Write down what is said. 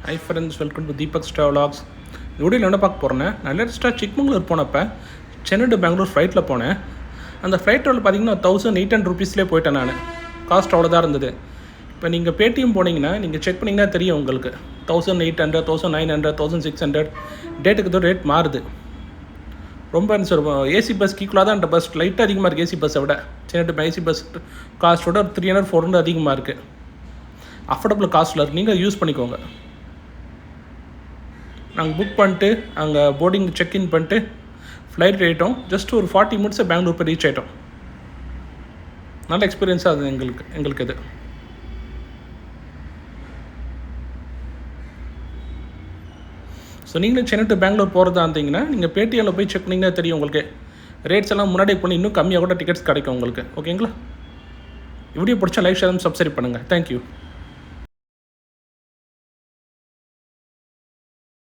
High friends, welcome to Deepak's travelogues. இந்த வீடியோவில் என்ன பார்க்க போகிறேன்னா, நான் லேட்டஸ்ட்டாக சிக்மங்களூர் போனப்போ சென்னை டு பெங்களூர் ஃப்ளைட்டில் போனேன். அந்த ஃப்ளைட்டில் பார்த்தீங்கன்னா 1800 rupeesலேயே போயிட்டேன் நான். காஸ்ட் அவ்வளோதான் இருந்தது. இப்போ நீங்கள் பேடிஎம் போனீங்கன்னா நீங்கள் செக் பண்ணிங்கன்னா தெரியும் உங்களுக்கு 1800, 1900, 1600 டேட்டுக்கு தான் ரேட் மாறுது. ரொம்ப சார் ஏசி பஸ் ஈக்குவலாக தான் இந்த பஸ் லைட்டாக அதிகமாக இருக்குது. ஏசி பஸ்ஸை விட சென்னை டு ஏசி பஸ் காஸ்ட்டோட 300-400 அதிகமாக இருக்குது. அஃபோர்டபுள் காஸ்ட்டில் இருக்குது, நீங்கள் யூஸ் பண்ணிக்கோங்க. நாங்கள் புக் பண்ணிட்டு அங்கே போர்டிங் செக்இன் பண்ணிட்டு ஃப்ளைட் ஆகிட்டோம். ஜஸ்ட் ஒரு 40 minutes பெங்களூர் போய் ரீச் ஆகிட்டோம். நல்ல எக்ஸ்பீரியன்ஸாக அது எங்களுக்கு இது. ஸோ நீங்களும் சென்னை டு பெங்களூர் போகிறதா இருந்தீங்கன்னா நீங்கள் பேடிஎம்மில் போய் செக் பண்ணிங்கன்னா தெரியும் உங்களுக்கு. ரேட்ஸ் எல்லாம் முன்னாடி பண்ணி இன்னும் கம்மியாக கூட டிக்கெட்ஸ் கிடைக்கும் உங்களுக்கு. ஓகேங்களா? வீடியோ பிடிச்சா லைக், ஷேர், சப்ஸ்கிரைப் பண்ணுங்கள். தேங்க்யூ.